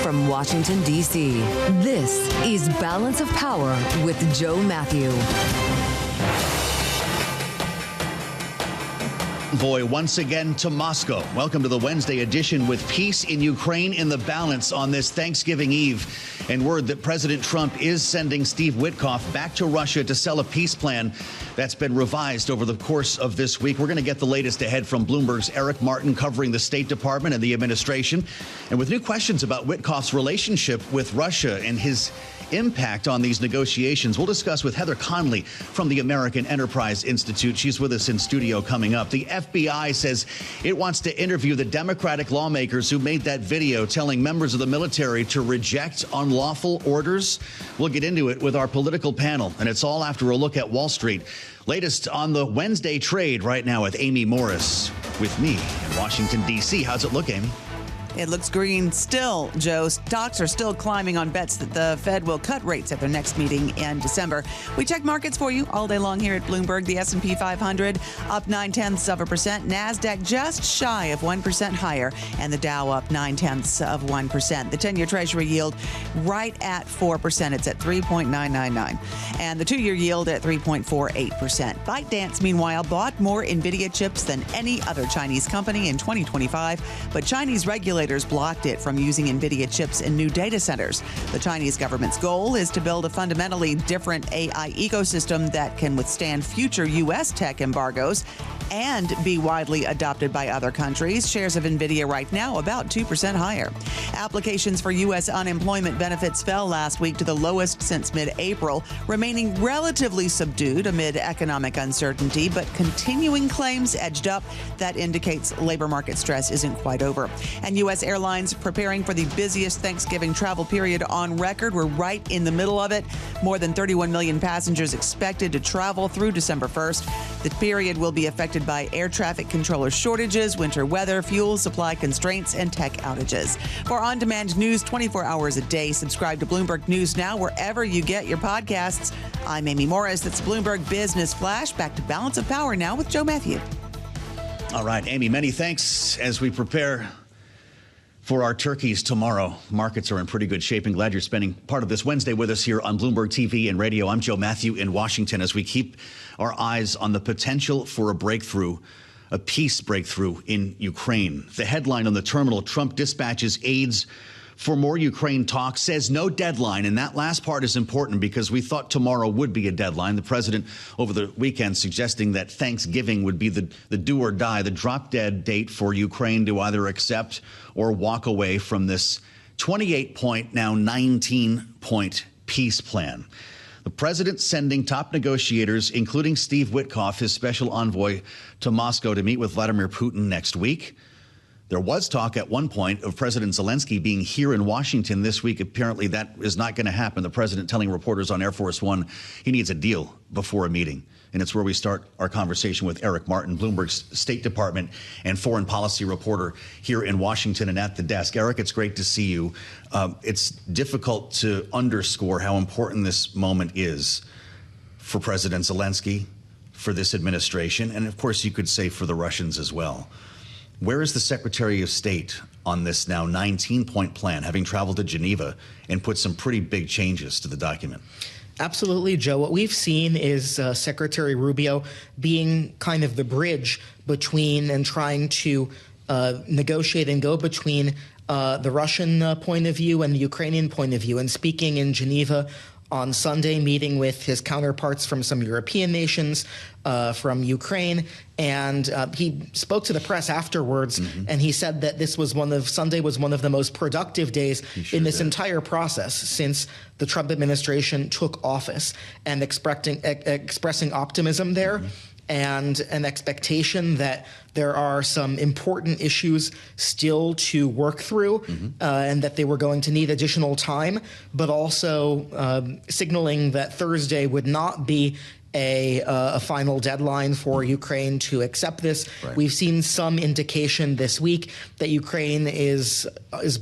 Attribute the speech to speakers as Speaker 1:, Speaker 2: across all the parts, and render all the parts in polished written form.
Speaker 1: from Washington, D.C., this is Balance of Power with Joe Mathieu.
Speaker 2: Envoy once again to Moscow. Welcome to the Wednesday edition with peace in Ukraine in the balance on this Thanksgiving Eve. And word that President Trump is sending Steve Witkoff back to Russia to sell a peace plan that's been revised over the course of this week. We're going to get the latest ahead from Bloomberg's Eric Martin covering the State Department and the administration. And with new questions about Witkoff's relationship with Russia and his impact on these negotiations, we'll discuss with Heather Conley from the American Enterprise Institute. She's with us in studio coming up. The FBI says it wants to interview the Democratic lawmakers who made that video telling members of the military to reject unlawful orders. We'll get into it with our political panel, and it's all after a look at Wall Street. Latest on the Wednesday trade right now with Amy Morris with me in Washington, D.C. How's it look, Amy?
Speaker 3: It looks green still, Joe. Stocks are still climbing on bets that the Fed will cut rates at their next meeting in December. We check markets for you all day long here at Bloomberg. The S&P 500 up 0.9%. NASDAQ just shy of 1% higher, and the Dow up 0.9%. The 10-year Treasury yield right at 4%. It's at 3.999. And the 2-year yield at 3.48%. ByteDance, meanwhile, bought more NVIDIA chips than any other Chinese company in 2025, but Chinese regulators blocked it from using NVIDIA chips in new data centers. The Chinese government's goal is to build a fundamentally different AI ecosystem that can withstand future U.S. tech embargoes and be widely adopted by other countries. Shares of NVIDIA right now about 2% higher. Applications for U.S. unemployment benefits fell last week to the lowest since mid-April, remaining relatively subdued amid economic uncertainty, but continuing claims edged up. That indicates labor market stress isn't quite over. And U.S. airlines preparing for the busiest Thanksgiving travel period on record. We're right in the middle of it. More than 31 million passengers expected to travel through December 1st. The period will be affected by air traffic controller shortages, winter weather, fuel supply constraints, and tech outages. For on-demand news 24 hours a day, subscribe to Bloomberg News Now wherever you get your podcasts. I'm Amy Morris. That's Bloomberg Business Flash. Back to Balance of Power now with Joe Mathieu.
Speaker 2: All right, Amy, many thanks as we prepare for our turkeys tomorrow. Markets are in pretty good shape, and glad you're spending part of this Wednesday with us here on Bloomberg TV and radio. I'm Joe Mathieu in Washington as we keep our eyes on the potential for a breakthrough, a peace breakthrough in Ukraine. The headline on the terminal: Trump dispatches aides for more Ukraine talks, says no deadline. And that last part is important because we thought tomorrow would be a deadline. The president over the weekend suggesting that Thanksgiving would be the do or die, the drop dead date for Ukraine to either accept or walk away from this 28-point, now 19-point peace plan. The president sending top negotiators, including Steve Witkoff, his special envoy, to Moscow to meet with Vladimir Putin next week. There was talk at one point of President Zelensky being here in Washington this week. Apparently that is not going to happen. The president telling reporters on Air Force One he needs a deal before a meeting. And it's where we start our conversation with Eric Martin, Bloomberg's State Department and foreign policy reporter here in Washington and at the desk. Eric, it's great to see you. It's difficult to underscore how important this moment is for President Zelensky, for this administration, and of course you could say for the Russians as well. Where is the Secretary of State on this now 19-point plan, having traveled to Geneva and put some pretty big changes to the document?
Speaker 4: Absolutely, Joe. What we've seen is Secretary Rubio being kind of the bridge between and trying to negotiate and go between the Russian point of view and the Ukrainian point of view. And speaking in Geneva on Sunday, meeting with his counterparts from some European nations, from Ukraine, and he spoke to the press afterwards, and he said that Sunday was one of the most productive days in this entire process since the Trump administration took office, and expressing optimism there. And an expectation that there are some important issues still to work through, and that they were going to need additional time, but also signaling that Thursday would not be a final deadline for Ukraine to accept this.
Speaker 2: Right.
Speaker 4: We've seen some indication this week that Ukraine is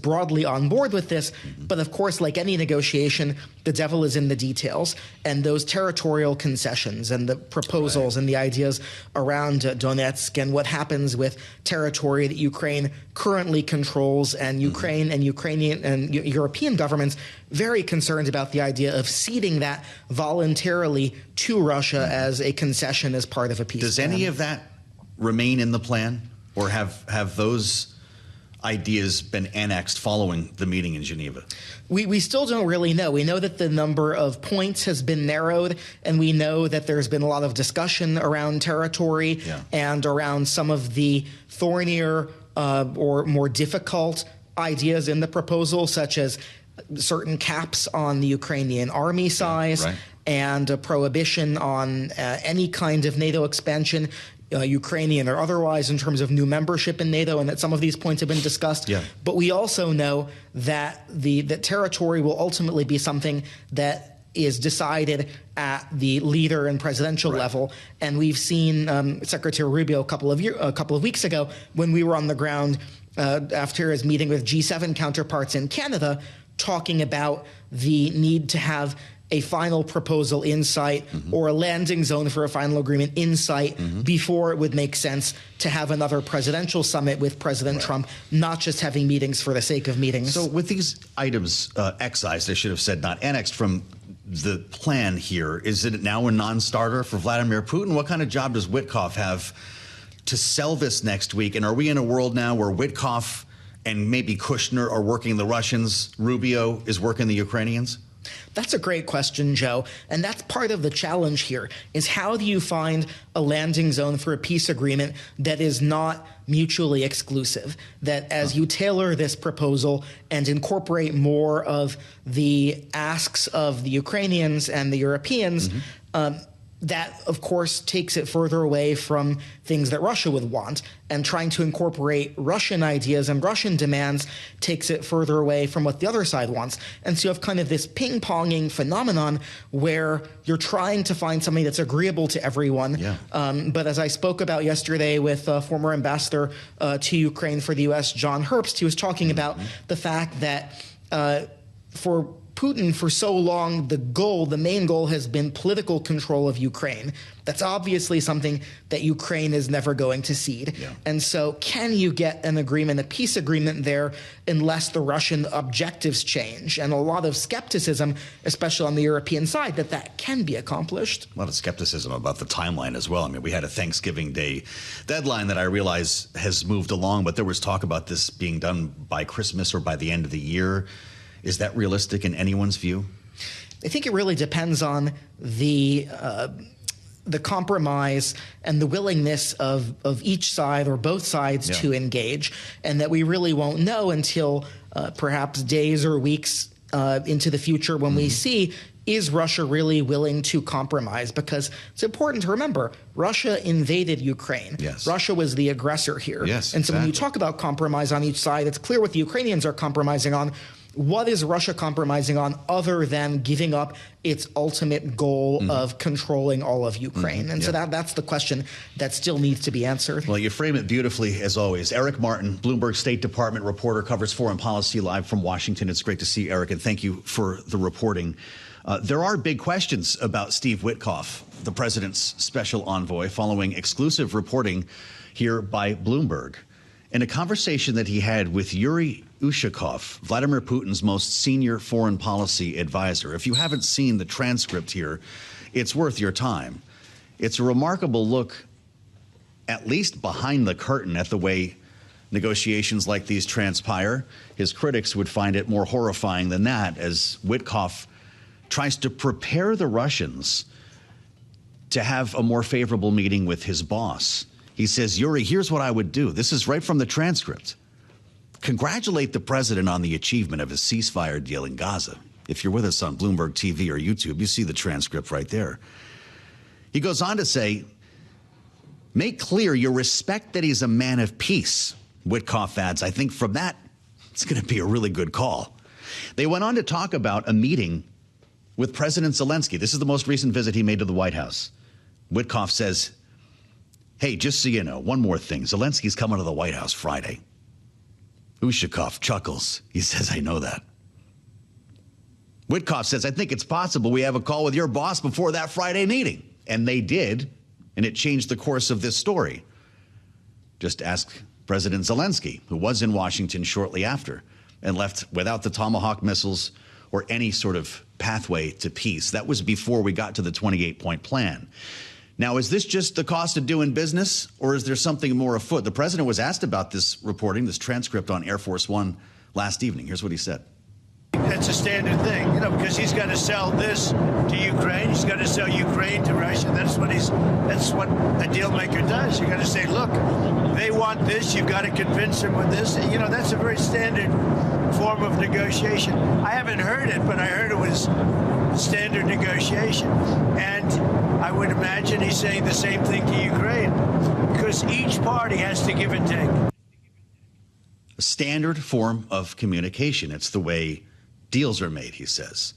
Speaker 4: broadly on board with this, but of course, like any negotiation, the devil is in the details, and those territorial concessions and the proposals and the ideas around Donetsk and what happens with territory that Ukraine currently controls, and Ukraine and Ukrainian and European governments very concerned about the idea of ceding that voluntarily to Russia as a concession as part of a peace plan.
Speaker 2: Does any of that remain in the plan, or have those ideas been annexed following the meeting in Geneva?
Speaker 4: We still don't really know. We know that the number of points has been narrowed, and we know that there's been a lot of discussion around territory and around some of the thornier or more difficult ideas in the proposal, such as certain caps on the Ukrainian army size and a prohibition on any kind of NATO expansion, Ukrainian or otherwise, in terms of new membership in NATO, and that some of these points have been discussed. But we also know that that territory will ultimately be something that is decided at the leader and presidential level. And we've seen Secretary Rubio a couple of weeks ago, when we were on the ground after his meeting with G7 counterparts in Canada, talking about the need to have a final proposal in sight or a landing zone for a final agreement in sight before it would make sense to have another presidential summit with President Trump, not just having meetings for the sake of meetings.
Speaker 2: So with these items excised, I should have said not annexed from the plan here, is it now a non-starter for Vladimir Putin? What kind of job does Witkoff have to sell this next week? And are we in a world now where Witkoff and maybe Kushner are working the Russians, Rubio is working the Ukrainians?
Speaker 4: That's a great question, Joe. And that's part of the challenge here, is how do you find a landing zone for a peace agreement that is not mutually exclusive, that as you tailor this proposal and incorporate more of the asks of the Ukrainians and the Europeans, that, of course, takes it further away from things that Russia would want. And trying to incorporate Russian ideas and Russian demands takes it further away from what the other side wants. And so you have kind of this ping-ponging phenomenon where you're trying to find something that's agreeable to everyone. But as I spoke about yesterday with former ambassador to Ukraine for the U.S., John Herbst, he was talking about the fact that for Putin, for so long, the main goal has been political control of Ukraine. That's obviously something that Ukraine is never going to cede. And so can you get an agreement, a peace agreement there, unless the Russian objectives change? And a lot of skepticism, especially on the European side, that can be accomplished.
Speaker 2: A lot of skepticism about the timeline as well. I mean, we had a Thanksgiving Day deadline that I realize has moved along, but there was talk about this being done by Christmas or by the end of the year. Is that realistic in anyone's view?
Speaker 4: I think it really depends on the compromise and the willingness of each side or both sides to engage, and that we really won't know until perhaps days or weeks into the future when we see, is Russia really willing to compromise? Because it's important to remember, Russia invaded Ukraine. Russia was the aggressor here. And so when you talk about compromise on each side, it's clear what the Ukrainians are compromising on. What is Russia compromising on other than giving up its ultimate goal of controlling all of Ukraine? And so that's the question that still needs to be answered.
Speaker 2: Well, you frame it beautifully, as always. Eric Martin, Bloomberg State Department reporter, covers foreign policy live from Washington. It's great to see Eric, and thank you for the reporting. There are big questions about Steve Witkoff, the president's special envoy, following exclusive reporting here by Bloomberg. In a conversation that he had with Yuri Ushakov, Vladimir Putin's most senior foreign policy advisor. If you haven't seen the transcript here, it's worth your time. It's a remarkable look, at least behind the curtain, at the way negotiations like these transpire. His critics would find it more horrifying than that, as Witkoff tries to prepare the Russians to have a more favorable meeting with his boss. He says, Yuri, here's what I would do. This is right from the transcript. Congratulate the president on the achievement of his ceasefire deal in Gaza. If you're with us on Bloomberg TV or YouTube, you see the transcript right there. He goes on to say, make clear your respect that he's a man of peace. Witkoff adds, I think from that, it's going to be a really good call. They went on to talk about a meeting with President Zelensky. This is the most recent visit he made to the White House. Witkoff says, hey, just so you know, one more thing. Zelensky's coming to the White House Friday. Ushakov chuckles. He says, I know that. Witkoff says, I think it's possible we have a call with your boss before that Friday meeting. And they did, and it changed the course of this story. Just ask President Zelensky, who was in Washington shortly after and left without the Tomahawk missiles or any sort of pathway to peace. That was before we got to the 28-point plan. Now, is this just the cost of doing business, or is there something more afoot? The president was asked about this reporting, this transcript on Air Force One last evening. Here's what he said.
Speaker 5: That's a standard thing, because he's got to sell this to Ukraine. He's got to sell Ukraine to Russia. That's what a deal maker does. You got to say, look, they want this. You've got to convince them with this. That's a very standard form of negotiation. I haven't heard it, but I heard it was standard negotiation. And I would imagine he's saying the same thing to Ukraine, because each party has to give and take.
Speaker 2: A standard form of communication. It's the way deals are made, he says.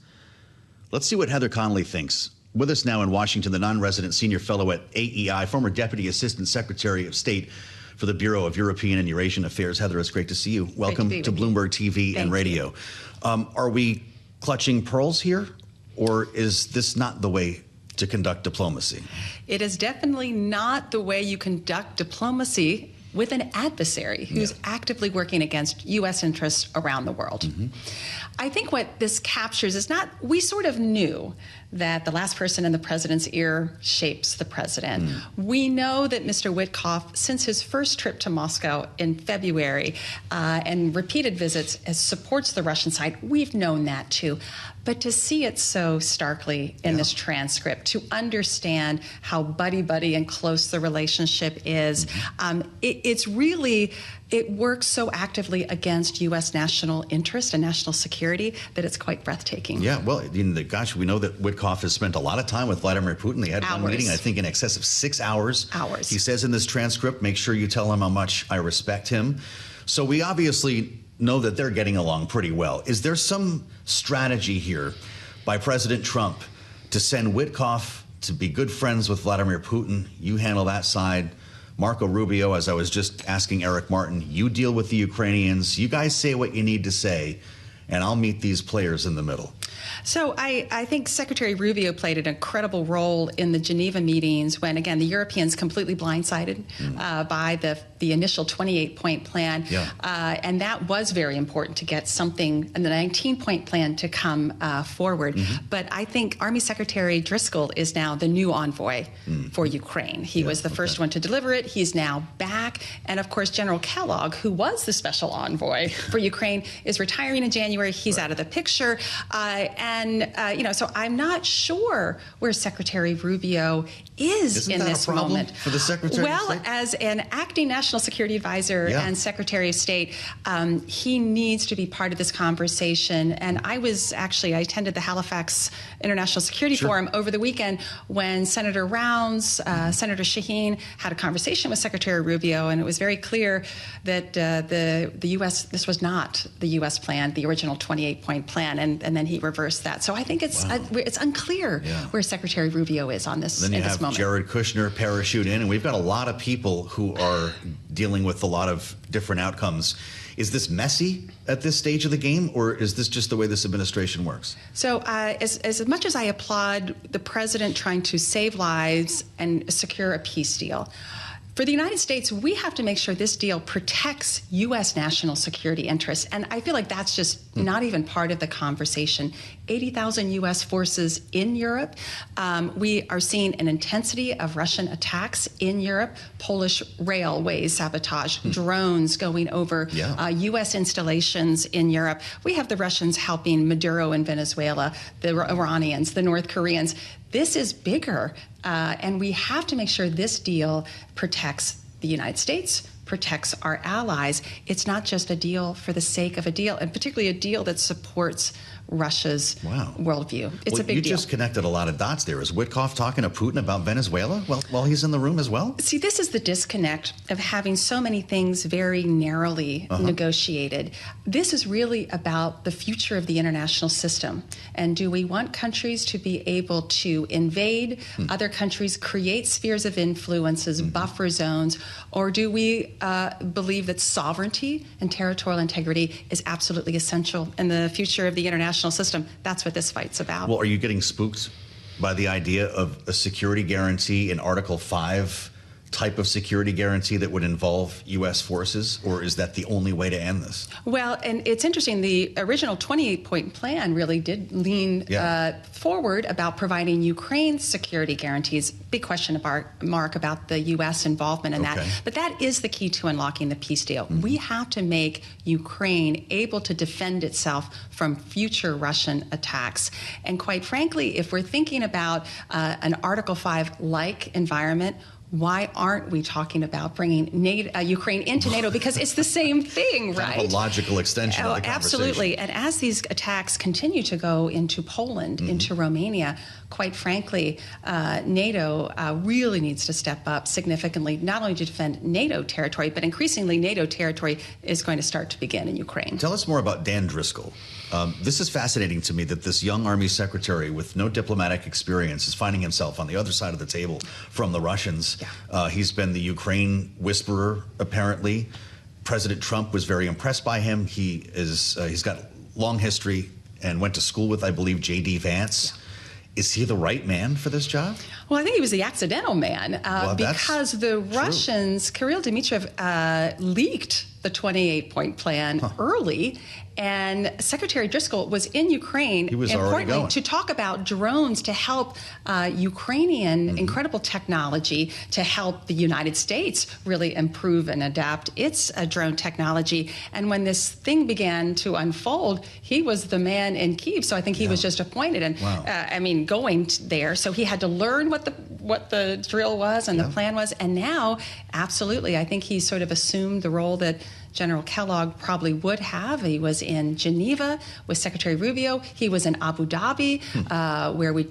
Speaker 2: Let's see what Heather Conley thinks. With us now in Washington, the non-resident senior fellow at AEI, former Deputy Assistant Secretary of State for the Bureau of European and Eurasian Affairs. Heather, it's great to see you. Welcome to Bloomberg TV and radio. Are we clutching pearls here, or is this not the way to conduct diplomacy?
Speaker 6: It is definitely not the way you conduct diplomacy with an adversary who's actively working against U.S. interests around the world. I think what this captures is not, we sort of knew that the last person in the president's ear shapes the president. We know that Mr. Witkoff, since his first trip to Moscow in February and repeated visits, supports the Russian side. We've known that too. But to see it so starkly in this transcript, to understand how buddy-buddy and close the relationship is, it's really, it works so actively against U.S. national interest and national security that it's quite breathtaking.
Speaker 2: Yeah, well, gosh, we know that Witkoff has spent a lot of time with Vladimir Putin. They had one meeting, I think, in excess of 6 hours. He says in this transcript, make sure you tell him how much I respect him. So we obviously know that they're getting along pretty well. Is there some strategy here by President Trump to send Witkoff to be good friends with Vladimir Putin? You handle that side. Marco Rubio, as I was just asking Eric Martin, you deal with the Ukrainians. You guys say what you need to say, and I'll meet these players in the middle.
Speaker 6: So I think Secretary Rubio played an incredible role in the Geneva meetings when, again, the Europeans completely blindsided by the initial 28-point plan. And that was very important to get something in the 19-point plan to come forward. But I think Army Secretary Driscoll is now the new envoy for Ukraine. He was the first one to deliver it. He's now back. And, of course, General Kellogg, who was the special envoy for Ukraine, is retiring in January. He's out of the picture. So I'm not sure where Secretary Rubio is in this moment.
Speaker 2: For the Secretary of State?
Speaker 6: As an acting National Security Advisor and Secretary of State, he needs to be part of this conversation. And I attended the Halifax International Security Forum over the weekend when Senator Rounds, Senator Sheehan had a conversation with Secretary Rubio, and it was very clear that the U.S., this was not the U.S. plan, the original 28-point plan, and then he reversed that. So I think it's unclear where Secretary Rubio is on this.
Speaker 2: Then you have Jared Kushner parachute in, and we've got a lot of people who are dealing with a lot of different outcomes. Is this messy at this stage of the game, or is this just the way this administration works?
Speaker 6: So as much as I applaud the president trying to save lives and secure a peace deal, for the United States, we have to make sure this deal protects U.S. national security interests. And I feel like that's just not even part of the conversation. 80,000 U.S. forces in Europe. We are seeing an intensity of Russian attacks in Europe, Polish railways sabotage, drones going over U.S. installations in Europe. We have the Russians helping Maduro in Venezuela, the Iranians, the North Koreans. This is bigger, and we have to make sure this deal protects the United States, protects our allies. It's not just a deal for the sake of a deal, and particularly a deal that supports Russia's worldview. It's a big deal.
Speaker 2: You just connected a lot of dots there. Is Witkoff talking to Putin about Venezuela while he's in the room as well?
Speaker 6: See, this is the disconnect of having so many things very narrowly negotiated. This is really about the future of the international system. And do we want countries to be able to invade other countries, create spheres of influences, buffer zones, or do we believe that sovereignty and territorial integrity is absolutely essential in the future of the international system? That's what this fight's about.
Speaker 2: Well, are you getting spooked by the idea of a security guarantee in Article 5 type of security guarantee that would involve U.S. forces, or is that the only way to end this?
Speaker 6: Well, and it's interesting, the original 28-point plan really did lean forward about providing Ukraine security guarantees. Big question mark about the U.S. involvement in that. But that is the key to unlocking the peace deal. We have to make Ukraine able to defend itself from future Russian attacks. And quite frankly, if we're thinking about an Article 5-like environment, why aren't we talking about bringing Ukraine into NATO? Because it's the same thing, right?
Speaker 2: Kind of a logical extension of the conversation.
Speaker 6: Absolutely. And as these attacks continue to go into Poland, into Romania, quite frankly, NATO really needs to step up significantly, not only to defend NATO territory, but increasingly NATO territory is going to start to begin in Ukraine.
Speaker 2: Tell us more about Dan Driscoll. This is fascinating to me that this young Army secretary with no diplomatic experience is finding himself on the other side of the table from the Russians. He's been the Ukraine whisperer, apparently. President Trump was very impressed by him. He's got long history and went to school with, I believe, J.D. Vance. Is he the right man for this job?
Speaker 6: Well, I think he was the accidental man because the Russians, Kirill Dmitriev, leaked the 28-point plan early. And Secretary Driscoll was in Ukraine, importantly, to talk about drones to help Ukrainian incredible technology to help the United States really improve and adapt its drone technology. And when this thing began to unfold, he was the man in Kyiv. So I think he was just appointed and, going there. So he had to learn what the drill was and the plan was. And now, absolutely, I think he sort of assumed the role that General Kellogg probably would have. He was in Geneva with Secretary Rubio. He was in Abu Dhabi, where we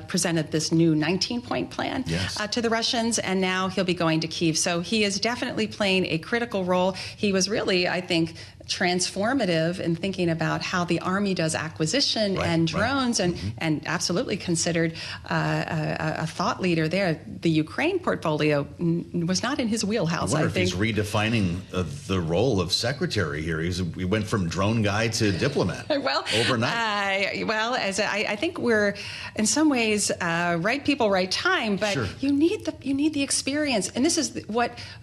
Speaker 6: presented this new 19-point plan to the Russians, and now he'll be going to Kyiv. So he is definitely playing a critical role. He was really, I think, transformative in thinking about how the Army does acquisition and drones, and absolutely considered a thought leader there. The Ukraine portfolio was not in his wheelhouse,
Speaker 2: I
Speaker 6: think.
Speaker 2: If he's redefining the role of secretary here. We went from drone guy to diplomat overnight.
Speaker 6: I think we're in some ways right people, right time, but you need the experience. And this is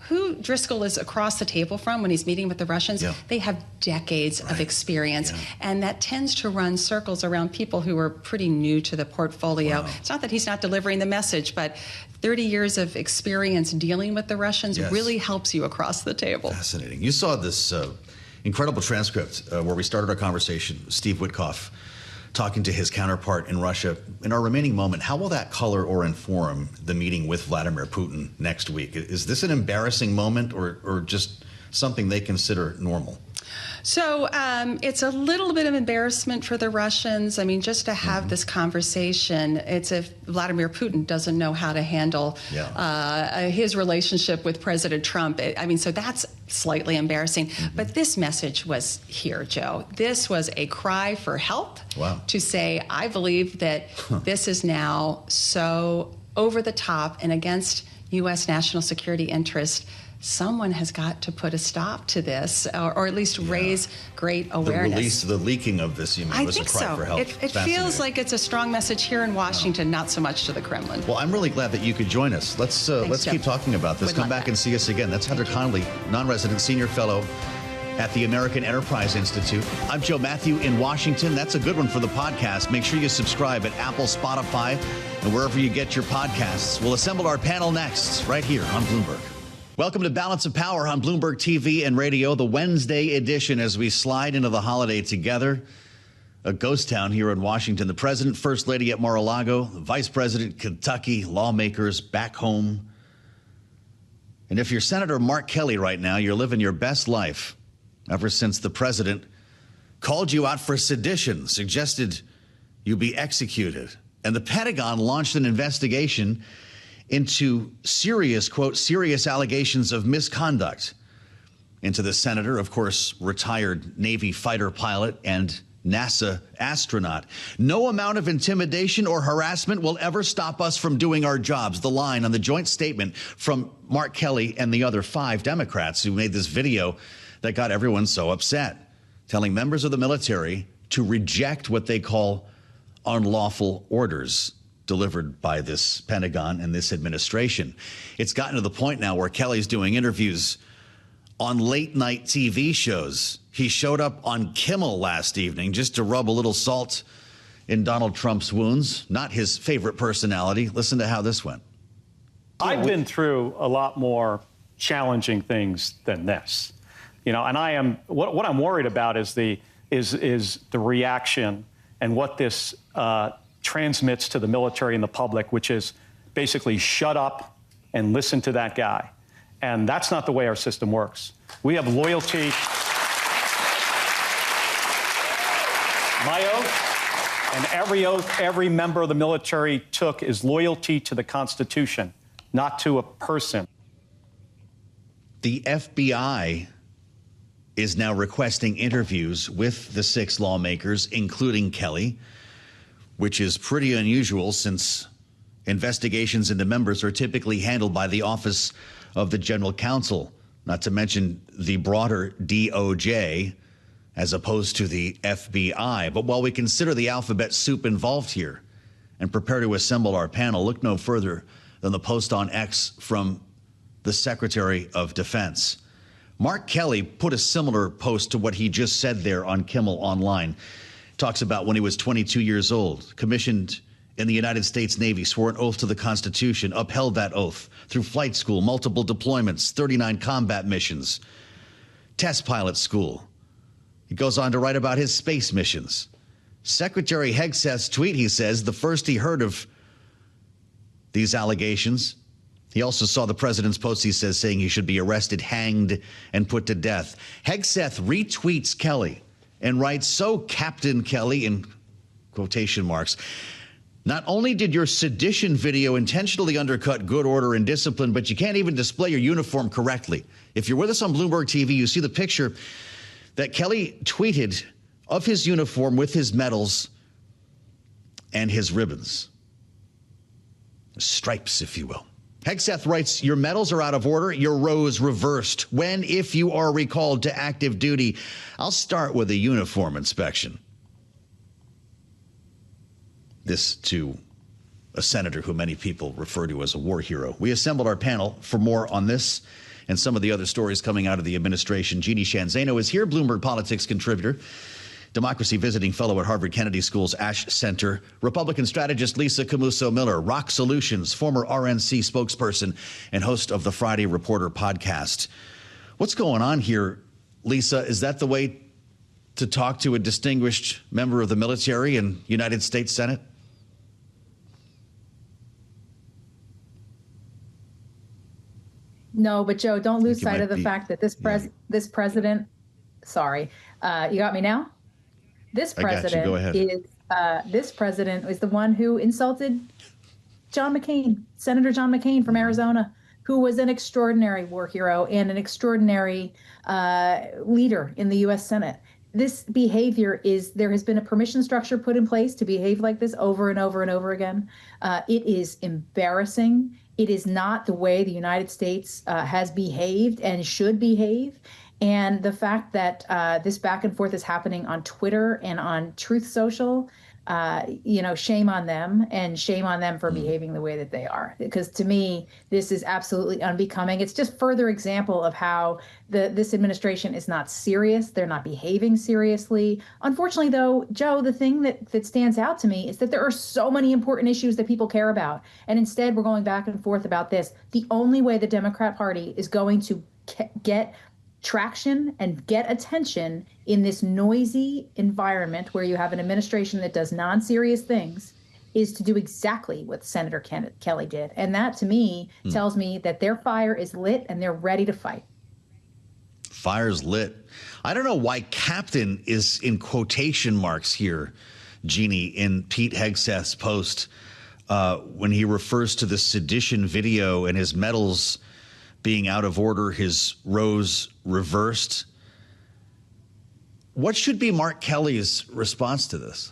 Speaker 6: who Driscoll is across the table from when he's meeting with the Russians. They have decades of experience, and that tends to run circles around people who are pretty new to the portfolio. It's not that he's not delivering the message, but 30 years of experience dealing with the Russians really helps you across the table.
Speaker 2: Fascinating. You saw this incredible transcript where we started our conversation, Steve Witkoff talking to his counterpart in Russia. In our remaining moment, how will that color or inform the meeting with Vladimir Putin next week? Is this an embarrassing moment or just something they consider normal?
Speaker 6: So it's a little bit of embarrassment for the Russians. I mean, just to have this conversation, it's if Vladimir Putin doesn't know how to handle his relationship with President Trump. So that's slightly embarrassing. But this message was here, Joe. This was a cry for help to say, I believe that this is now so over the top and against U.S. national security interest. Someone has got to put a stop to this, or at least raise great awareness.
Speaker 2: The leaking of this, you mean, was a cry for help.
Speaker 6: It feels like it's a strong message here in Washington, not so much to the Kremlin.
Speaker 2: Well, I'm really glad that you could join us. Let's keep talking about this. Come back and see us again. That's Heather Conley, non-resident senior fellow at the American Enterprise Institute. I'm Joe Mathieu in Washington. That's a good one for the podcast. Make sure you subscribe at Apple, Spotify, and wherever you get your podcasts. We'll assemble our panel next, right here on Bloomberg. Welcome to Balance of Power on Bloomberg TV and radio, the Wednesday edition as we slide into the holiday together. A ghost town here in Washington. The president, first lady at Mar-a-Lago, the vice president, Kentucky, lawmakers back home. And if you're Senator Mark Kelly right now, you're living your best life ever since the president called you out for sedition, suggested you be executed. And the Pentagon launched an investigation into serious, quote, serious allegations of misconduct into the senator, of course, retired Navy fighter pilot and NASA astronaut. No amount of intimidation or harassment will ever stop us from doing our jobs. The line on the joint statement from Mark Kelly and the other 5 Democrats who made this video that got everyone so upset, telling members of the military to reject what they call unlawful orders delivered by this Pentagon and this administration. It's gotten to the point now where Kelly's doing interviews on late night TV shows. He showed up on Kimmel last evening just to rub a little salt in Donald Trump's wounds. Not his favorite personality. Listen to how this went.
Speaker 7: I've been through a lot more challenging things than this. You know, and I am what I'm worried about is the reaction and what this transmits to the military and the public, which is basically shut up and listen to that guy. And that's not the way our system works. We have loyalty. My oath and every oath every member of the military took is loyalty to the Constitution, not to a person.
Speaker 2: The FBI is now requesting interviews with the 6 lawmakers, including Kelly, which is pretty unusual since investigations into members are typically handled by the Office of the General Counsel, not to mention the broader DOJ, as opposed to the FBI. But while we consider the alphabet soup involved here and prepare to assemble our panel, look no further than the post on X from the Secretary of Defense. Mark Kelly put a similar post to what he just said there on Kimmel Online. Talks about when he was 22 years old, commissioned in the United States Navy, swore an oath to the Constitution, upheld that oath through flight school, multiple deployments, 39 combat missions, test pilot school. He goes on to write about his space missions. Secretary Hegseth's tweet, he says, the first he heard of these allegations. He also saw the president's post, he says, saying he should be arrested, hanged, and put to death. Hegseth retweets Kelly and writes, "So, Captain Kelly," in quotation marks, "not only did your sedition video intentionally undercut good order and discipline, but you can't even display your uniform correctly." If you're with us on Bloomberg TV, you see the picture that Kelly tweeted of his uniform with his medals and his ribbons. Stripes, if you will. Hegseth writes, "Your medals are out of order, your rows reversed. When, if you are recalled to active duty, I'll start with a uniform inspection." This to a senator who many people refer to as a war hero. We assembled our panel for more on this and some of the other stories coming out of the administration. Jeanne Zaino is here, Bloomberg Politics contributor, democracy visiting fellow at Harvard Kennedy School's Ash Center, Republican strategist Lisa Camooso Miller, ROKK Solutions, former RNC spokesperson and host of the Friday Reporter podcast. What's going on here, Lisa? Is that the way to talk to a distinguished member of the military and United States Senate?
Speaker 8: No, but Joe, don't lose sight of the fact that this president, sorry, you got me now? This president this president is the one who insulted John McCain, Senator John McCain from Arizona, who was an extraordinary war hero and an extraordinary leader in the U.S. Senate. This behavior there has been a permission structure put in place to behave like this over and over and over again. It is embarrassing. It is not the way the United States has behaved and should behave. And the fact that this back and forth is happening on Twitter and on Truth Social, shame on them, and shame on them for behaving the way that they are. Because to me, this is absolutely unbecoming. It's just further example of how this administration is not serious. They're not behaving seriously. Unfortunately, though, Joe, the thing that stands out to me is that there are so many important issues that people care about. And instead, we're going back and forth about this. The only way the Democrat Party is going to get traction and get attention in this noisy environment where you have an administration that does non-serious things is to do exactly what Senator Kelly did. And that, to me, tells me that their fire is lit and they're ready to fight.
Speaker 2: Fire's lit. I don't know why Captain is in quotation marks here, Jeanne, in Pete Hegseth's post when he refers to the sedition video and his medals being out of order, his rows reversed. What should be Mark Kelly's response to this?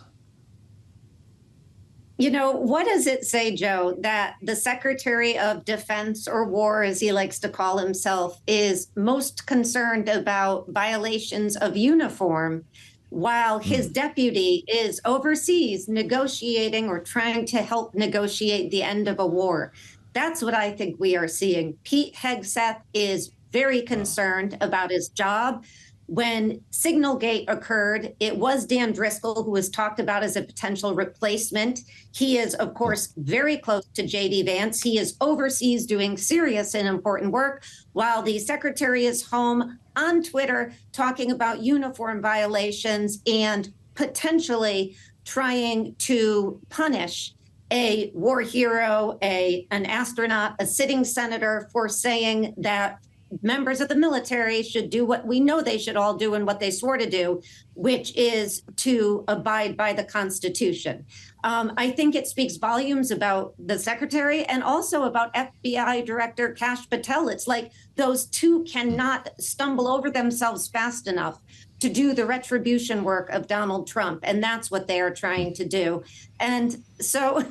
Speaker 9: You know, what does it say, Joe, that the Secretary of Defense, or War, as he likes to call himself, is most concerned about violations of uniform, while his deputy is overseas negotiating or trying to help negotiate the end of a war? That's what I think we are seeing. Pete Hegseth is very concerned about his job. When Signalgate occurred, it was Dan Driscoll who was talked about as a potential replacement. He is, of course, very close to J.D. Vance. He is overseas doing serious and important work, while the secretary is home on Twitter talking about uniform violations and potentially trying to punish a war hero, an astronaut, a sitting senator for saying that members of the military should do what we know they should all do and what they swore to do, which is to abide by the Constitution. I think it speaks volumes about the secretary and also about FBI Director Kash Patel. It's like those two cannot stumble over themselves fast enough to do the retribution work of Donald Trump. And that's what they are trying to do. And so,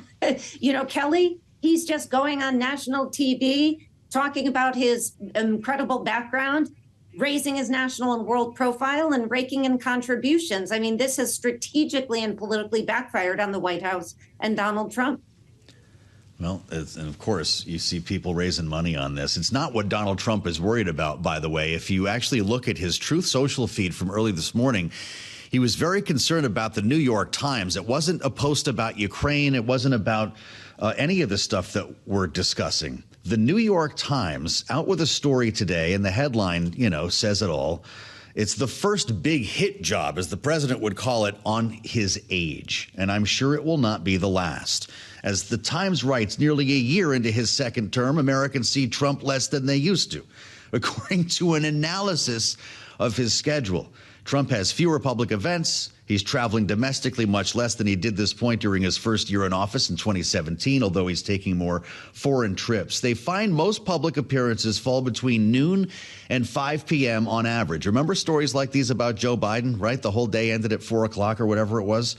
Speaker 9: you know, Kelly, he's just going on national TV talking about his incredible background, raising his national and world profile, and raking in contributions. I mean, this has strategically and politically backfired on the White House and Donald Trump.
Speaker 2: Well, and of course, you see people raising money on this. It's not what Donald Trump is worried about, by the way. If you actually look at his Truth Social feed from early this morning, he was very concerned about the New York Times. It wasn't a post about Ukraine. It wasn't about any of the stuff that we're discussing. The New York Times out with a story today, and the headline, you know, says it all. It's the first big hit job, as the president would call it, on his age. And I'm sure it will not be the last. As the Times writes, nearly a year into his second term, Americans see Trump less than they used to, according to an analysis of his schedule. Trump has fewer public events. He's traveling domestically much less than he did this point during his first year in office in 2017, although he's taking more foreign trips. They find most public appearances fall between noon and 5 p.m. on average. Remember stories like these about Joe Biden, right? The whole day ended at 4 o'clock or whatever it was.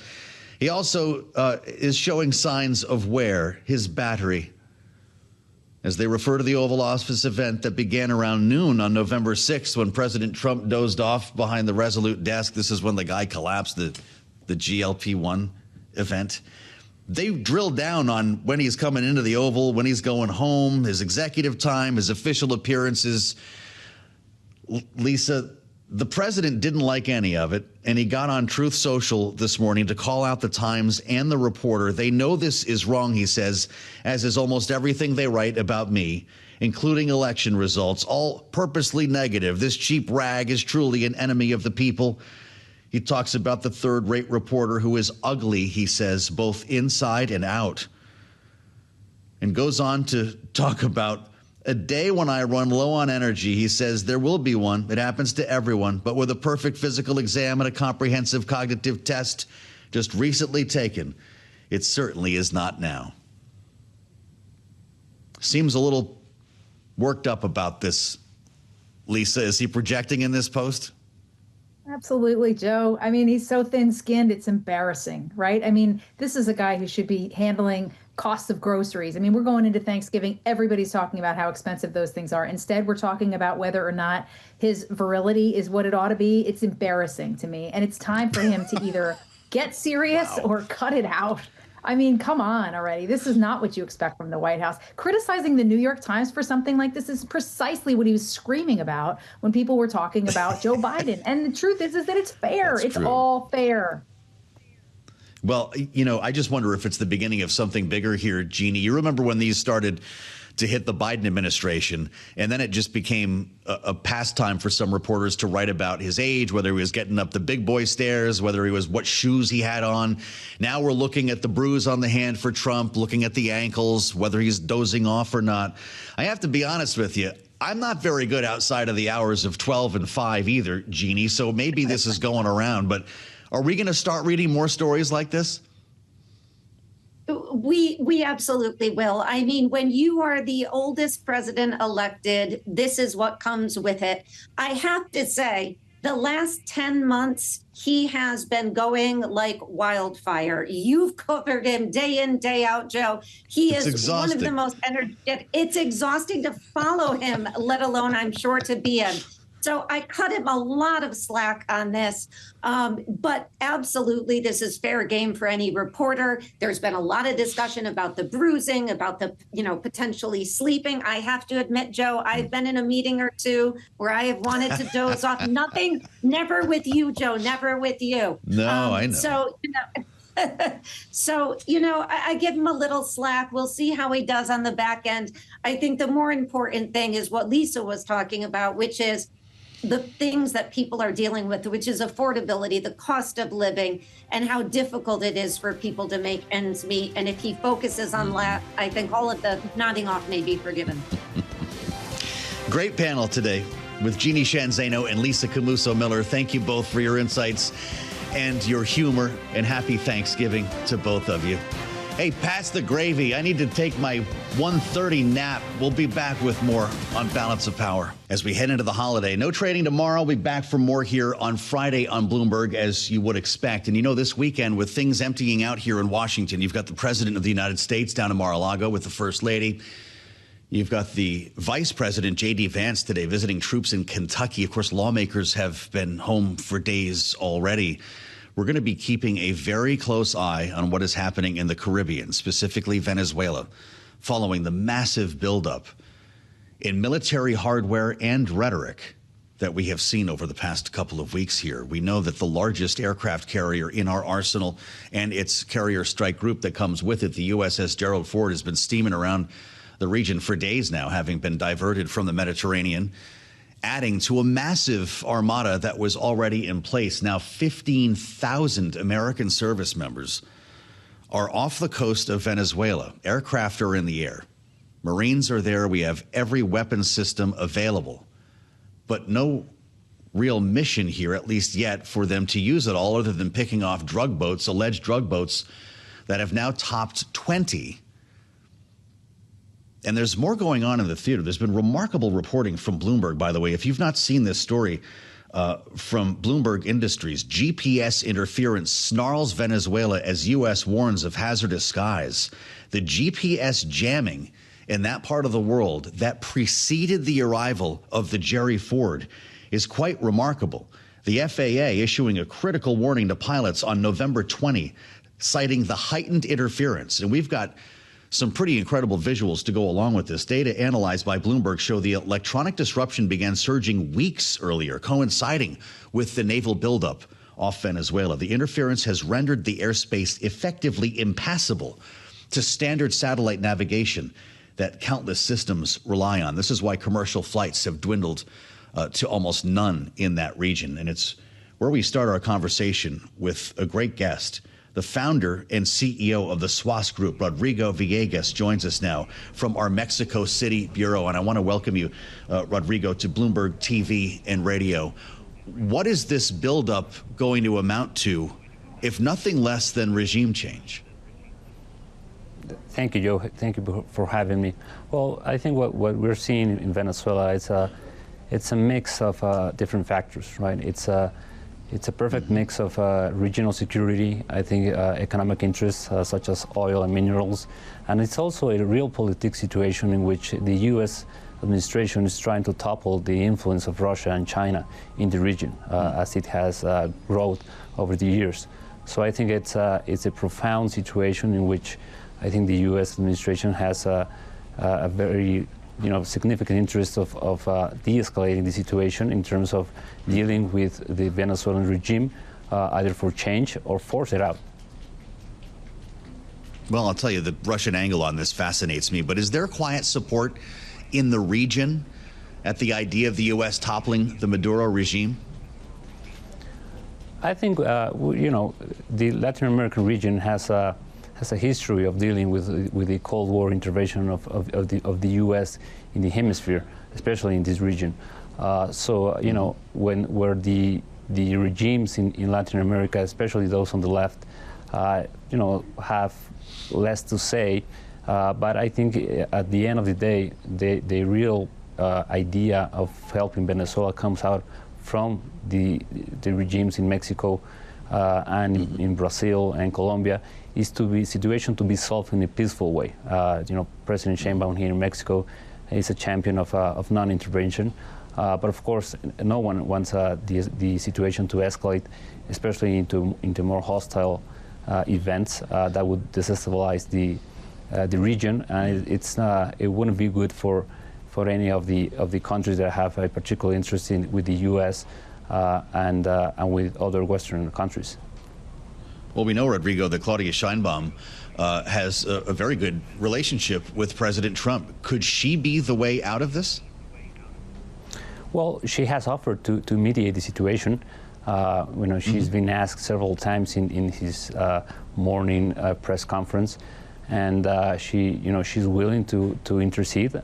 Speaker 2: He also is showing signs of wear, his battery, as they refer to the Oval Office event that began around noon on November 6th when President Trump dozed off behind the Resolute desk. This is when the guy collapsed, the GLP-1 event. They drilled down on when he's coming into the Oval, when he's going home, his executive time, his official appearances. Lisa, the president didn't like any of it, and he got on Truth Social this morning to call out the Times and the reporter. They know this is wrong, he says, as is almost everything they write about me, including election results, all purposely negative. This cheap rag is truly an enemy of the people. He talks about the third-rate reporter who is ugly, he says, both inside and out, and goes on to talk about a day when I run low on energy. He says there will be one. It happens to everyone, but with a perfect physical exam and a comprehensive cognitive test just recently taken, it certainly is not now. Seems a little worked up about this. Lisa, is he projecting in this post?
Speaker 8: Absolutely, Joe. I mean, he's so thin-skinned, it's embarrassing, right? I mean, this is a guy who should be handling costs of groceries. I mean, we're going into Thanksgiving. Everybody's talking about how expensive those things are. Instead, we're talking about whether or not his virility is what it ought to be. It's embarrassing to me. And it's time for him to either get serious or cut it out. I mean, come on already. This is not what you expect from the White House. Criticizing the New York Times for something like this is precisely what he was screaming about when people were talking about Joe Biden. And the truth is that it's fair. That's true. All fair. Well,
Speaker 2: you know, I just wonder if it's the beginning of something bigger here, Jeanne. You remember when these started to hit the Biden administration. And then it just became a pastime for some reporters to write about his age, whether he was getting up the big boy stairs, whether he was what shoes he had on. Now we're looking at the bruise on the hand for Trump, looking at the ankles, whether he's dozing off or not. I have to be honest with you. I'm not very good outside of the hours of 12 and 5 either, Jeannie, so maybe this is going around. But are we going to start reading more stories like this?
Speaker 9: We absolutely will. I mean, when you are the oldest president elected, this is what comes with it. I have to say, the last 10 months, he has been going like wildfire. You've covered him day in, day out, Joe. It's exhausting. One of the most energetic. It's exhausting to follow him, let alone, I'm sure, to be in. So I cut him a lot of slack on this. But absolutely, this is fair game for any reporter. There's been a lot of discussion about the bruising, about the, potentially sleeping. I have to admit, Joe, I've been in a meeting or two where I have wanted to doze off. Never with you, Joe, never with you.
Speaker 2: No, I know.
Speaker 9: So, I give him a little slack. We'll see how he does on the back end. I think the more important thing is what Lisa was talking about, which is the things that people are dealing with, which is affordability, the cost of living, and how difficult it is for people to make ends meet. And if he focuses on that, I think all of the nodding off may be forgiven.
Speaker 2: Great panel today with Jeanne Zaino and Lisa Camooso Miller. Thank you both for your insights and your humor, and happy Thanksgiving to both of you. Hey, pass the gravy. I need to take my 1:30 nap. We'll be back with more on Balance of Power as we head into the holiday. No trading tomorrow. We'll be back for more here on Friday on Bloomberg, as you would expect. And this weekend, with things emptying out here in Washington, you've got the President of the United States down in Mar-a-Lago with the First Lady. You've got the Vice President, J.D. Vance, today visiting troops in Kentucky. Of course, lawmakers have been home for days already. We're going to be keeping a very close eye on what is happening in the Caribbean, specifically Venezuela, following the massive buildup in military hardware and rhetoric that we have seen over the past couple of weeks here. We know that the largest aircraft carrier in our arsenal and its carrier strike group that comes with it, the USS Gerald Ford, has been steaming around the region for days now, having been diverted from the Mediterranean, adding to a massive armada that was already in place. Now 15,000 American service members are off the coast of Venezuela. Aircraft are in the air. Marines are there. We have every weapon system available, but no real mission here, at least yet, for them to use it all other than picking off drug boats, alleged drug boats that have now topped 20. And there's more going on in the theater. There's been remarkable reporting from Bloomberg, by the way. If you've not seen this story from Bloomberg Industries, GPS interference snarls Venezuela as U.S. warns of hazardous skies. The GPS jamming in that part of the world that preceded the arrival of the Jerry Ford is quite remarkable. The FAA issuing a critical warning to pilots on November 20, citing the heightened interference. And we've got some pretty incredible visuals to go along with this. Data analyzed by Bloomberg show the electronic disruption began surging weeks earlier, coinciding with the naval buildup off Venezuela. The interference has rendered the airspace effectively impassable to standard satellite navigation that countless systems rely on. This is why commercial flights have dwindled to almost none in that region. And it's where we start our conversation with a great guest. The founder and CEO of the Suass Group, Rodrigo Villegas, joins us now from our Mexico City bureau. And I want to welcome you, Rodrigo, to Bloomberg TV and radio. What is this buildup going to amount to, if nothing less than regime change?
Speaker 10: Thank you, Joe. Thank you for having me. Well, I think what we're seeing in Venezuela is it's a mix of different factors, right? It's a perfect mix of regional security, I think economic interests such as oil and minerals, and it's also a realpolitik situation in which the U.S. administration is trying to topple the influence of Russia and China in the region as it has grown over the years. So I think it's a profound situation in which I think the U.S. administration has a very significant interest of de-escalating the situation in terms of dealing with the Venezuelan regime, either for change or force it out.
Speaker 2: Well, I'll tell you, the Russian angle on this fascinates me, but is there quiet support in the region at the idea of the U.S. toppling the Maduro regime?
Speaker 10: I think, you know, the Latin American region has a history of dealing with the Cold War intervention of the U.S. in the hemisphere, especially in this region. So, you know, where the regimes in Latin America, especially those on the left, you know, have less to say. But I think at the end of the day, the real idea of helping Venezuela comes out from the regimes in Mexico and in Brazil and Colombia, is to be situation to be solved in a peaceful way. You know, President Sheinbaum here in Mexico is a champion of non-intervention, but of course, no one wants the situation to escalate, especially into more hostile events that would destabilize the region, and it wouldn't be good for any of the countries that have a particular interest with the U.S. And with other Western countries.
Speaker 2: Well, we know, Rodrigo, that Claudia Sheinbaum has a very good relationship with President Trump. Could she be the way out of this?
Speaker 10: Well, she has offered to mediate the situation. You know, she's been asked several times in his morning press conference, and she's willing to intercede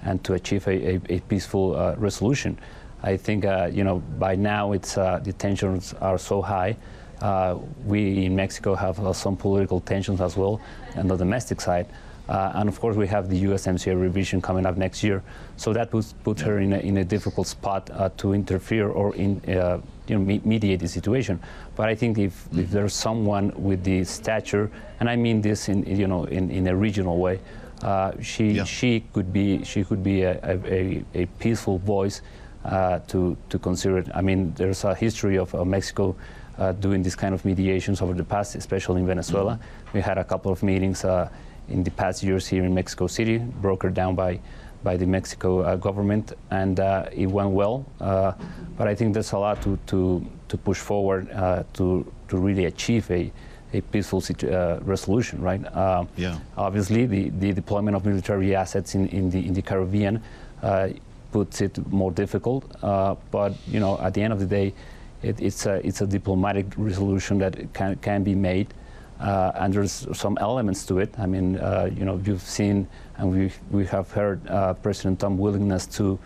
Speaker 10: and to achieve a peaceful resolution. I think you know, by now the tensions are so high. We in Mexico have some political tensions as well on the domestic side, and of course we have the USMCA revision coming up next year. So that puts her in a difficult spot to interfere or mediate the situation. But I think if there's someone with the stature, and I mean this in a regional way, she could be a peaceful voice to consider it. I mean, there's a history of Mexico doing this kind of mediations over the past, especially in Venezuela. We had a couple of meetings in the past years here in Mexico City, brokered down by the Mexico government, and it went well. But I think there's a lot to push forward to really achieve a peaceful resolution, right? Obviously, the deployment of military assets in the Caribbean puts it more difficult. But you know, at the end of the day, it's a diplomatic resolution that can be made, and there's some elements to it. I mean, you know, you've seen and we have heard President Trump's willingness to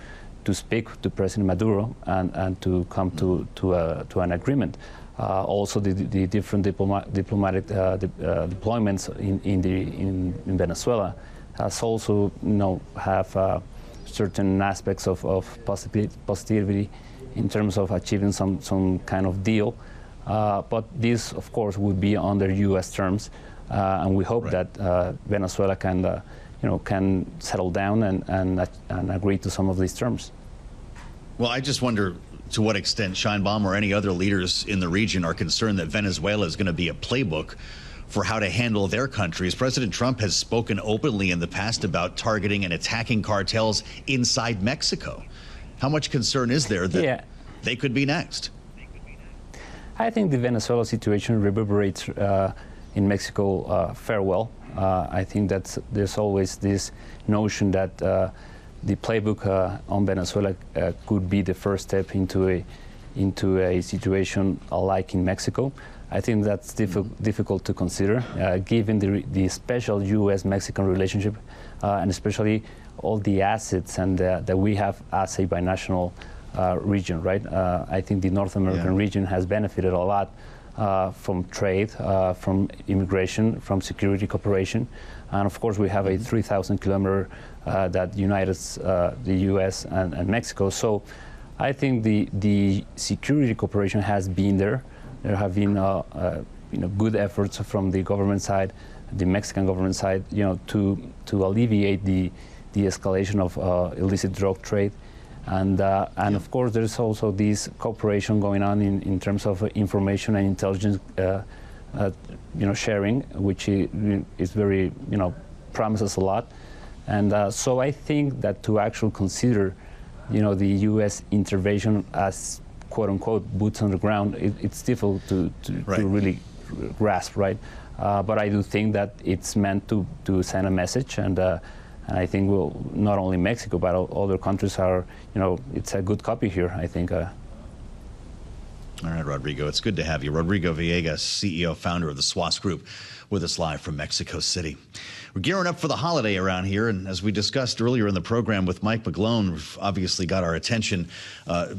Speaker 10: speak to President Maduro and to come to an agreement. Also, the different diplomatic deployments in Venezuela has also, you know, have certain aspects of positivity in terms of achieving some kind of deal. But this, of course, would be under U.S. terms, and we hope that Venezuela can settle down and agree to some of these terms.
Speaker 2: Well, I just wonder to what extent Sheinbaum or any other leaders in the region are concerned that Venezuela is going to be a playbook for how to handle their countries. President Trump has spoken openly in the past about targeting and attacking cartels inside Mexico. How much concern is there that they could be next?
Speaker 10: I think the Venezuela situation reverberates in Mexico fairly well. I think that there's always this notion that the playbook on Venezuela could be the first step into a situation like in Mexico. I think that's difficult to consider, given the special U.S.-Mexican relationship, and especially all the assets and that we have as a binational region, right? I think the North American region has benefited a lot from trade, from immigration, from security cooperation, and of course we have a 3,000-kilometer that unites the U.S. and Mexico. So I think the security cooperation has been there. There have been good efforts from the government side, the Mexican government side, to alleviate the escalation of illicit drug trade. And of course, there's also this cooperation going on in terms of information and intelligence, sharing, which is very, promises a lot. And so I think that to actually consider, the U.S. intervention as "quote unquote" boots on the ground, it's difficult to really grasp, right? But I do think that it's meant to send a message, and I think not only Mexico, but other countries are, it's a good copy here, I think.
Speaker 2: All right, Rodrigo, it's good to have you. Rodrigo Villegas, CEO, founder of the Suass Group, with us live from Mexico City. We're gearing up for the holiday around here, and as we discussed earlier in the program with Mike McGlone, we've obviously got our attention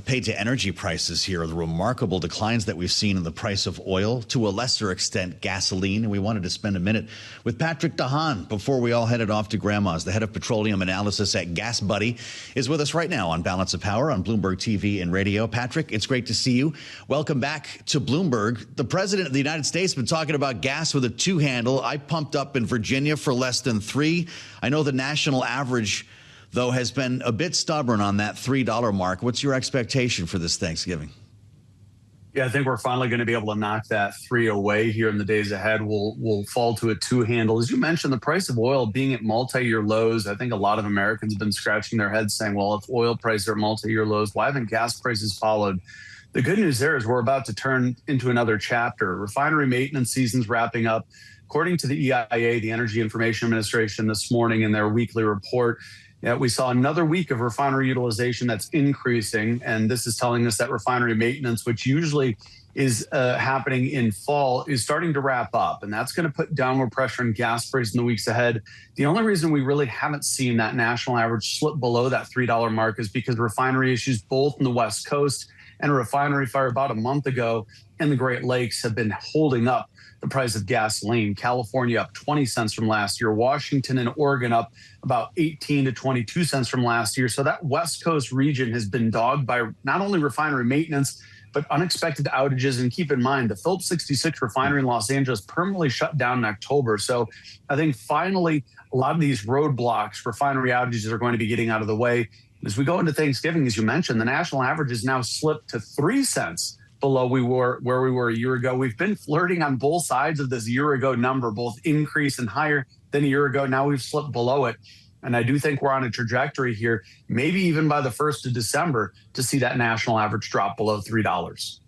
Speaker 2: paid to energy prices here, the remarkable declines that we've seen in the price of oil, to a lesser extent gasoline, and we wanted to spend a minute with Patrick de Haan before we all headed off to Grandma's. The head of petroleum analysis at GasBuddy is with us right now on Balance of Power on Bloomberg TV and radio. Patrick, it's great to see you. Welcome back to Bloomberg. The president of the United States has been talking about gas with a two-handle. I pumped up in Virginia for less than $3. I know the national average, though, has been a bit stubborn on that $3 mark. What's your expectation for this Thanksgiving?
Speaker 11: Yeah, I think we're finally going to be able to knock that 3 away here in the days ahead. We'll fall to a two-handle. As you mentioned, the price of oil being at multi-year lows, I think a lot of Americans have been scratching their heads saying, well, if oil prices are at multi-year lows, why haven't gas prices followed? The good news there is we're about to turn into another chapter. Refinery maintenance season's wrapping up. According to the EIA, the Energy Information Administration, this morning in their weekly report, we saw another week of refinery utilization that's increasing. And this is telling us that refinery maintenance, which usually is happening in fall, is starting to wrap up. And that's going to put downward pressure on gas prices in the weeks ahead. The only reason we really haven't seen that national average slip below that $3 mark is because refinery issues both in the West Coast and a refinery fire about a month ago in the Great Lakes have been holding up the price of gasoline. California up 20 cents from last year. Washington and Oregon up about 18 to 22 cents from last year. So that West Coast region has been dogged by not only refinery maintenance, but unexpected outages. And keep in mind, the Phillips 66 refinery in Los Angeles permanently shut down in October. So I think finally a lot of these roadblocks, refinery outages are going to be getting out of the way. As we go into Thanksgiving, as you mentioned, the national average has now slipped to 3 cents below where we were a year ago. We've been flirting on both sides of this year ago number, both increase and higher than a year ago. Now we've slipped below it. And I do think we're on a trajectory here, maybe even by the 1st of December, to see that national average drop below $3.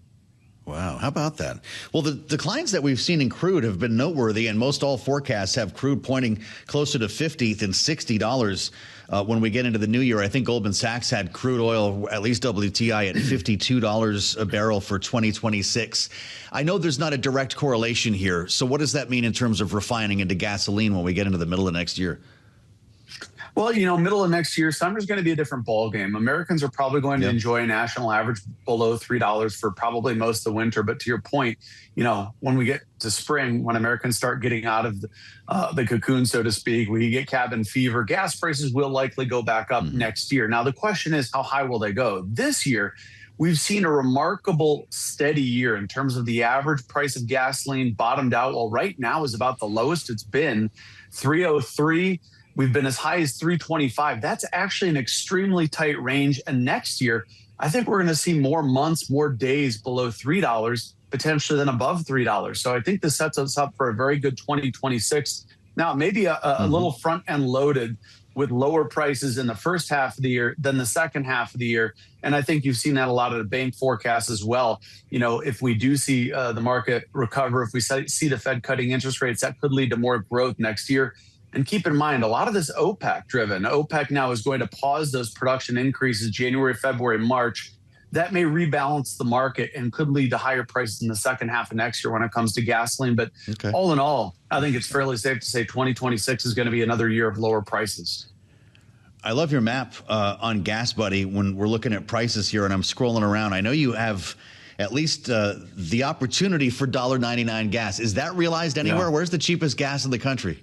Speaker 2: Wow, how about that? Well, the declines that we've seen in crude have been noteworthy, and most all forecasts have crude pointing closer to $50 than $60 when we get into the new year. I think Goldman Sachs had crude oil, at least WTI, at $52 a barrel for 2026. I know there's not a direct correlation here. So what does that mean in terms of refining into gasoline when we get into the middle of next year?
Speaker 11: Well, middle of next year, summer's going to be a different ballgame. Americans are probably going to enjoy a national average below $3 for probably most of the winter. But to your point, when we get to spring, when Americans start getting out of the cocoon, so to speak, we get cabin fever, gas prices will likely go back up next year. Now, the question is, how high will they go? This year, we've seen a remarkable steady year in terms of the average price of gasoline bottomed out. Well, right now is about the lowest it's been, $3.03. We've been as high as $3.25. That's actually an extremely tight range. And next year, I think we're going to see more months, more days below $3, potentially than above $3. So I think this sets us up for a very good 2026. Now, maybe a little front end loaded with lower prices in the first half of the year than the second half of the year. And I think you've seen that a lot of the bank forecasts as well. If we do see the market recover, if we see the Fed cutting interest rates, that could lead to more growth next year. And keep in mind, a lot of this OPEC driven. OPEC now is going to pause those production increases January, February, March. That may rebalance the market and could lead to higher prices in the second half of next year when it comes to gasoline. But all in all, I think it's fairly safe to say 2026 is going to be another year of lower prices.
Speaker 2: I love your map on GasBuddy when we're looking at prices here, and I'm scrolling around. I know you have at least the opportunity for $1.99 gas. Is that realized anywhere? Where's the cheapest gas in the country?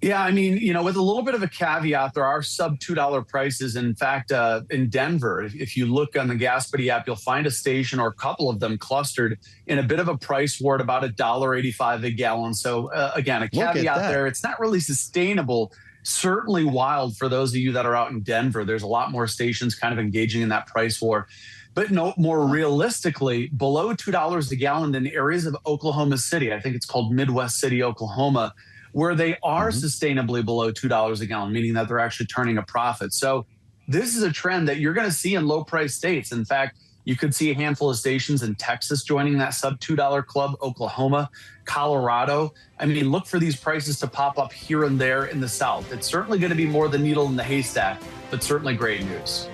Speaker 11: Yeah, I mean, with a little bit of a caveat, there are sub $2 prices. In fact, in Denver, if you look on the GasBuddy app, you'll find a station or a couple of them clustered in a bit of a price war at about $1.85 a gallon. So again, a caveat there. It's not really sustainable. Certainly wild for those of you that are out in Denver. There's a lot more stations kind of engaging in that price war. But no, more realistically, below $2 a gallon in areas of Oklahoma City, I think it's called Midwest City, Oklahoma, where they are sustainably below $2 a gallon, meaning that they're actually turning a profit. So this is a trend that you're going to see in low price states. In fact, You could see a handful of stations in Texas joining that sub $2 club, Oklahoma, Colorado. I mean, look for these prices to pop up here and there in the South. It's certainly going to be more the needle in the haystack, but certainly great news.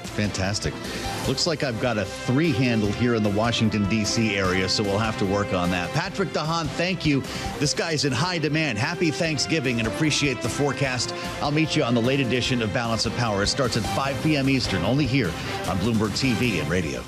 Speaker 2: Fantastic. Looks like I've got a 3 handle here in the Washington, D.C. area, so we'll have to work on that. Patrick DeHaan, thank you. This guy's in high demand. Happy Thanksgiving and appreciate the forecast. I'll meet you on the late edition of Balance of Power. It starts at 5 p.m. Eastern, only here on Bloomberg TV and radio.